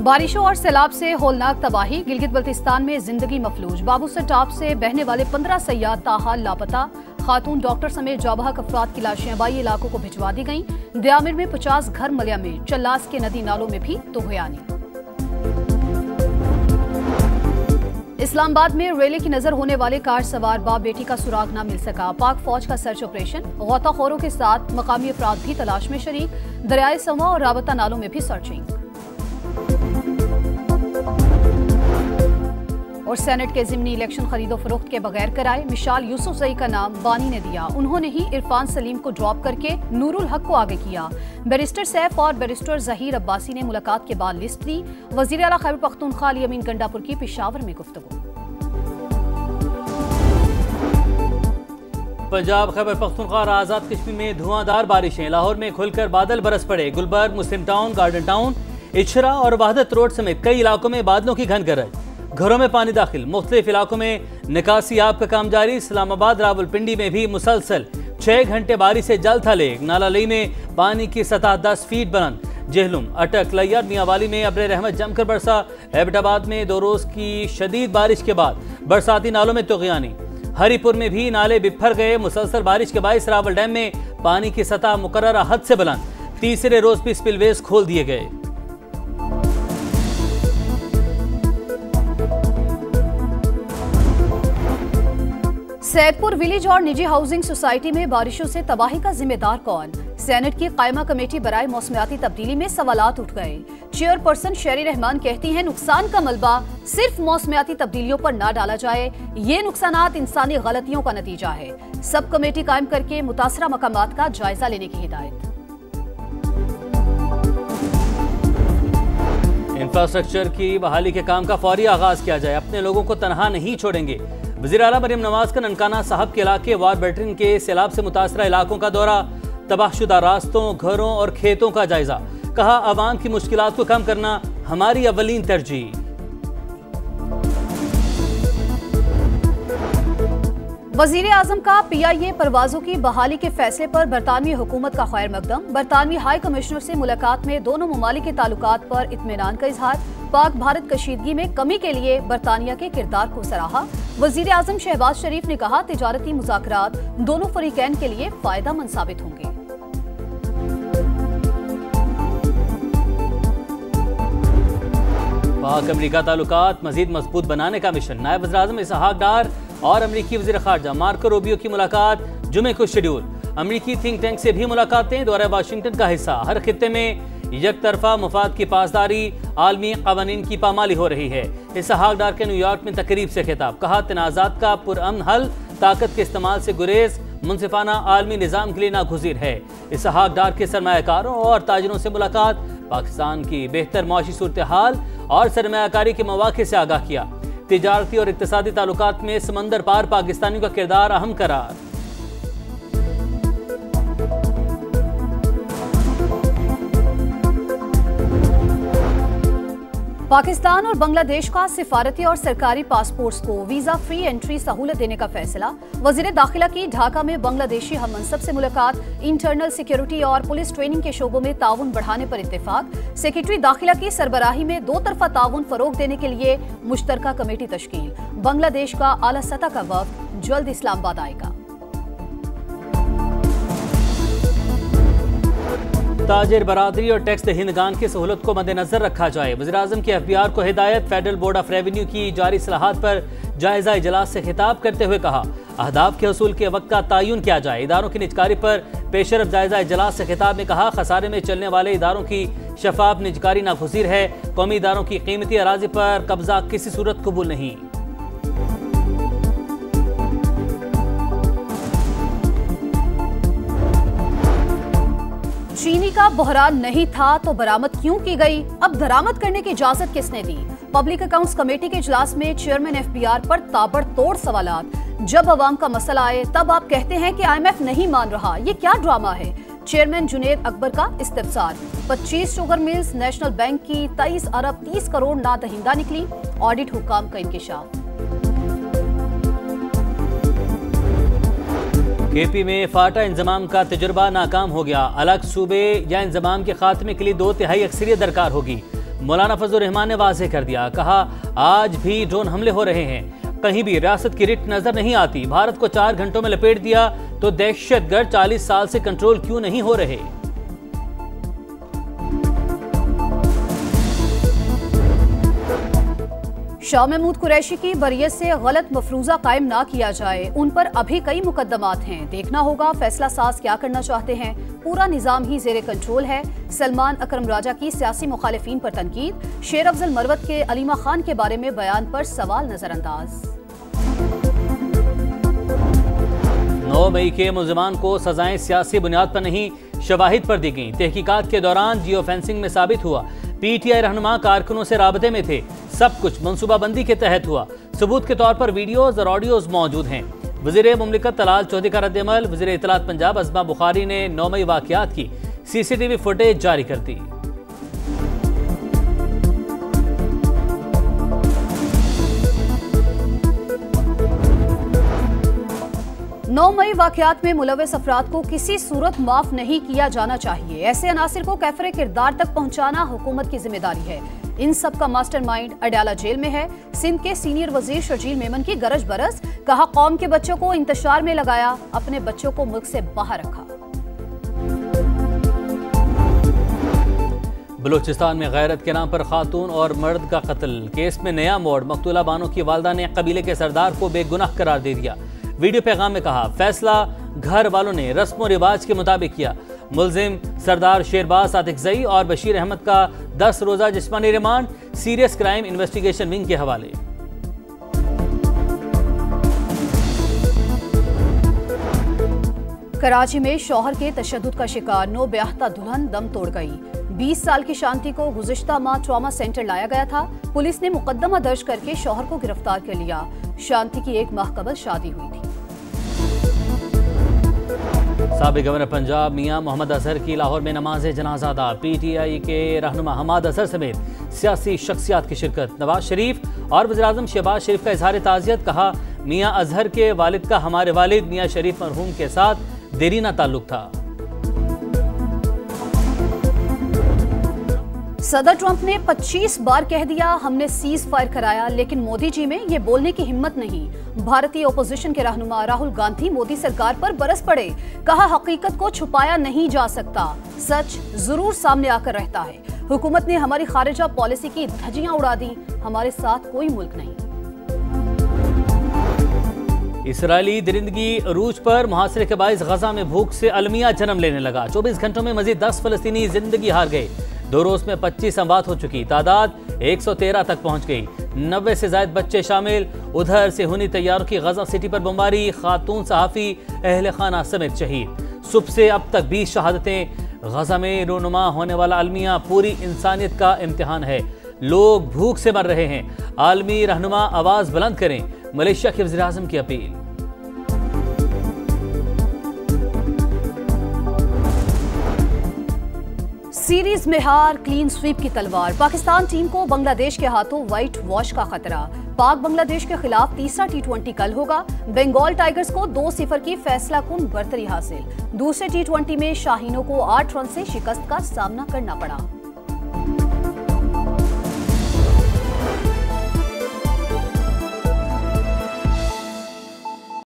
बारिशों और सैलाब से होलनाक तबाही। गिलगित बल्तिस्तान में जिंदगी मफलूज। बाबूसर टाप से बहने वाले 15 सयाह ताहाल लापता। खातून डॉक्टर समेत जाबहक अफराद की लाशें आबाई इलाकों को भिजवा दी गईं। दयामिर में 50 घर मलिया में। चल्लास के नदी नालों में भी तोहयानी। इस्लामाबाद में रेले की नजर होने वाले कार सवार बाप बेटी का सुराग न मिल सका। पाक फौज का सर्च ऑपरेशन। गौताखोरों के साथ मकामी अफराद भी तलाश में शरीक। दरियाए सवा और राबता नालों में भी सर्चिंग। और सेनेट के जिमनी इलेक्शन खरीदो फरोख्त के बगैर कराए। मिशाल यूसुफजई का नाम बानी ने दिया। उन्होंने ही इरफान सलीम को ड्रॉप करके नूरुल हक को आगे किया। बैरिस्टर सैफ और बैरिस्टर जहीर अब्बासी ने मुलाकात के बाद लिस्ट दी। वजीर आला खैबर पख्तूनख्वा अली अमीन गंडापुर की पेशावर में गुफ्तगू। पंजाब खैबर पख्तूनख्वा और आजाद कश्मीर में धुआंधार बारिशें। लाहौर में खुलकर बादल बरस पड़े। गुलबर्ग, मुस्लिम टाउन, गार्डन टाउन, इचरा और वहदत रोड समेत कई इलाकों में बादलों की घन गरज। घरों में पानी दाखिल। मुख्तलिफ इलाकों में निकासी आब का काम जारी। इस्लामाबाद रावलपिंडी में भी मुसलसल 6 घंटे बारिश से जल थले। नाला लई में पानी की सतह 10 फीट बुलंद। जेहलुम, अटक, लैयर, मियांवाली में अब्र रहमत जमकर बरसा। एबटाबाद में 2 रोज की शदीद बारिश के बाद बरसाती नालों में तुग़यानी। हरीपुर में भी नाले बिफर गए। मुसलसल बारिश के बायस रावल डैम में पानी की सतह मुकर्रर हद से बुलंद। तीसरे रोज भी स्पिलवेज खोल दिए गए। सैदपुर विलेज और निजी हाउसिंग सोसाइटी में बारिशों से तबाही का जिम्मेदार कौन? सेनेट की कायमा कमेटी बराए मौसमियाती तब्दीली में सवालात उठ गए। चेयरपर्सन शेरी रहमान कहती हैं नुकसान का मलबा सिर्फ मौसमियाती तब्दीलियों पर ना डाला जाए। ये नुकसानात इंसानी गलतियों का नतीजा है। सब कमेटी कायम करके मुतासरा मकामात का जायजा लेने की हिदायत। इंफ्रास्ट्रक्चर की बहाली के काम का फौरी आगाज किया जाए। अपने लोगों को तनहा नहीं छोड़ेंगे। वज़ीर आला मरियम नवाज का ननकाना साहब के इलाके वारबेटरिन के सैलाब से मुतासरा इलाकों का दौरा। तबाहशुदा रास्तों, घरों और खेतों का जायजा। कहा आवाम की मुश्किलात को कम करना हमारी अव्वलीन तरजीह। वजीर आजम का PIA परवाजों की बहाली के फैसले पर बरतानवी हुकूमत का खैर मकदम। बरतानवी हाई कमिश्नर से मुलाकात में दोनों ममालिक के ताल्लुकात पर इत्मीनान का इजहार। पाक भारत कशीदगी में कमी के लिए बरतानिया के किरदार को सराहा। वजीर आजम शहबाज शरीफ ने कहा तिजारती मुज़ाकरात दोनों फरीकैन के लिए फायदेमंद साबित होंगे। पाक अमरीका ताल्लुकात मजीद मजबूत बनाने का मिशन। नायब वज़ीर आज़म इसहाक डार और अमरीकी वज़ीर ख़ारजा मार्को रूबियो की मुलाकात जुमे को शेड्यूल। अमरीकी थिंक टैंक से भी मुलाकातें दौरे वाशिंगटन का हिस्सा। हर खित्ते में एक तरफा मुफाद की पासदारी, आलमी क़वानीन की पामाली हो रही है। इसहाक डार के न्यूयॉर्क में तकरीब से खिताब। कहा तनाज़ात का पुरअमन हल ताकत के इस्तेमाल से गुरेज मुनसिफाना आलमी निज़ाम के लिए नागुज़ीर है। इसहाक डार के सरमायाकारों और ताजरों से मुलाकात। पाकिस्तान की बेहतर माशी सूरत हाल और सरमायाकारी के मौक़े से आगाह किया। तिजारती और इक़्तिसादी ताल्लुकात में समंदर पार पाकिस्तानियों का किरदार अहम करार। पाकिस्तान और बांग्लादेश का सिफारती और सरकारी पासपोर्ट्स को वीजा फ्री एंट्री सहूलत देने का फैसला। वजीर दाखिला की ढाका में बांग्लादेशी हम मनसब से मुलाकात। इंटरनल सिक्योरिटी और पुलिस ट्रेनिंग के शोबों में ताउन बढ़ाने पर इत्तेफाक। सेक्रेटरी दाखिला की सरबराही में 2 तरफा ताउन फरोग देने के लिए मुश्तरका कमेटी तश्कील। बांग्लादेश का आला सतह का वफ्द जल्द इस्लामाबाद आएगा। ताजिर बरादरी और टैक्स दहिंदगान की सहूलत को मद्देनजर रखा जाए। वज़ीर आज़म की FBR को हिदायत। फेडरल बोर्ड ऑफ रेवेन्यू की जारी सलाहत पर जायजा इजलास से खिताब करते हुए कहा अहदाफ के हसूल के वक्त का तयन किया जाए। इदारों की निजकारी पर पेशरफ जायजा इजलास से खिताब में कहा खसारे में चलने वाले इदारों की शफाफ निजकारी नागुज़ीर है। कौमी इदारों की कीमती अराजी पर कब्जा किसी सूरत कबूल नहीं। चीनी का बहरान नहीं था तो बरामद क्यों की गई? अब दरामद करने की इजाजत किसने दी? पब्लिक अकाउंट्स कमेटी के इजलास में चेयरमैन FBR पर ताबड़तोड़ सवालात। जब अवाम का मसला आए तब आप कहते हैं कि IMF नहीं मान रहा। ये क्या ड्रामा है? चेयरमैन जुनेद अकबर का इस्तिफसार। 25 शुगर मिल्स नेशनल बैंक की 23 अरब 30 करोड़ नादहिंदा निकली। ऑडिट हुक्काम का इंकिशाफ। KP में फाटा इंजमाम का तजुर्बा नाकाम हो गया। अलग सूबे या इंजमाम के खात्मे के लिए 2/3 अक्सरियत दरकार होगी। मौलाना फजल रहमान ने वाज़ेह कर दिया, कहा आज भी ड्रोन हमले हो रहे हैं, कहीं भी रियासत की रिट नजर नहीं आती। भारत को 4 घंटों में लपेट दिया तो दहशतगर्द 40 साल से कंट्रोल क्यों नहीं हो रहे। शाह महमूद कुरैशी की बरियत से गलत मफरूजा कायम ना किया जाए, उन पर अभी कई मुकदमात हैं। देखना होगा फैसला साज क्या करना चाहते हैं। पूरा निजाम ही जेरे कंट्रोल है। सलमान अकरम राजा की सियासी मुखालिफिन पर तनकीद। शेर अफजल मरवत के अलीमा खान के बारे में बयान पर सवाल नजरअंदाज। 9 मई के मुलजमान को सजाएं सियासी बुनियाद पर नहीं शवाहिद पर दी गई। तहकीकात के दौरान जियो फेंसिंग में साबित हुआ पीटीआई रहनुमा कारकुनों से राबते में थे। सब कुछ मनसूबाबंदी के तहत हुआ। सबूत के तौर पर वीडियोज और ऑडियोज मौजूद हैं। वज़ीर मुमलिकत तलाल चौधरी का रद्द-ए-अमल। वज़ीर इत्तलात पंजाब अज़मा बुखारी ने 9 मई वाक़यात की सीसीटीवी फुटेज जारी कर दी। 9 मई वाक़यात में मुलव्वस अफराद को किसी सूरत माफ नहीं किया जाना चाहिए। ऐसे अनासिर को कैफरे किरदार तक पहुंचाना हुकूमत की जिम्मेदारी है। इन सब का मास्टरमाइंड अडयाला जेल में है। सिंध के सीनियर वजीर शर्जील मेमन की गरज बरस, कहा कौम के बच्चों को इंतशार में लगाया, अपने बच्चों को मुल्क से बाहर रखा। बलूचिस्तान में गैरत के नाम पर खातून और मर्द का कत्ल। केस में नया मोड़। मकतूला बानो की वालदा ने कबीले के सरदार को बेगुनाह करार दे दिया। वीडियो पैगाम में कहा फैसला घर वालों ने रस्म और रिवाज के मुताबिक किया। मुलजिम सरदार शेरबाज सादिकजई और बशीर अहमद का 10 रोजा जिस्मानी remand serious crime investigation wing के हवाले। कराची में शौहर के तशद्दुद का शिकार नो ब्याहता दुल्हन दम तोड़ गई। 20 साल की शांति को गुज़िश्ता माह ट्रॉमा सेंटर लाया गया था। पुलिस ने मुकदमा दर्ज करके शौहर को गिरफ्तार कर लिया। शांति की 1 माह कबल शादी हुई थी। साबिक गवर्नर पंजाब मियां मोहम्मद अजहर की लाहौर में नमाज जनाजा अदा। पीटीआई के रहनुमा हमाद अजहर समेत सियासी शख्सियात की शिरकत। नवाज शरीफ और वज़ीर-ए-आज़म शहबाज शरीफ का इजहार ताज़ियत। कहा मियां अजहर के वालिद का हमारे वालिद मियां शरीफ मरहूम के साथ देरीना ताल्लुक था। सदर ट्रंप ने 25 बार कह दिया हमने सीज फायर कराया, लेकिन मोदी जी में ये बोलने की हिम्मत नहीं। भारतीय ओपोजिशन के रहनुमा राहुल गांधी मोदी सरकार पर बरस पड़े। कहा हकीकत को छुपाया नहीं जा सकता, सच जरूर सामने आकर रहता है। हुकूमत ने हमारी खारिजा पॉलिसी की धज्जियां उड़ा दी। हमारे साथ कोई मुल्क नहीं। इसराइली दरिंदगी अरूज पर। मुहासरे के बाइस गजा में भूख से अलमिया जन्म लेने लगा। 24 घंटों में मजीद 10 फलस्तीनी जिंदगी हार गए। 2 रोज में 25 अमवात हो चुकी। तादाद 113 तक पहुंच गई। 90 से ज्यादा बच्चे शामिल। उधर से हुनी तैयारों की गजा सिटी पर बमबारी। खातून सहाफी अहले खाना समेत शहीद। सुबह से अब तक 20 शहादतें। गजा में रोनुमा होने वाला अलमिया पूरी इंसानियत का इम्तिहान है। लोग भूख से मर रहे हैं। आलमी रहनुमा आवाज बुलंद करें। मलेशिया के वज़ीर-ए-आज़म की अपील। सीरीज में हार, क्लीन स्वीप की तलवार। पाकिस्तान टीम को बांग्लादेश के हाथों व्हाइट वॉश का खतरा। पाक बांग्लादेश के खिलाफ तीसरा T20 कल होगा। बंगाल टाइगर्स को 2-0 की फैसला कुन बरतरी हासिल। दूसरे T20 में शाहीनों को 8 रन से शिकस्त का सामना करना पड़ा।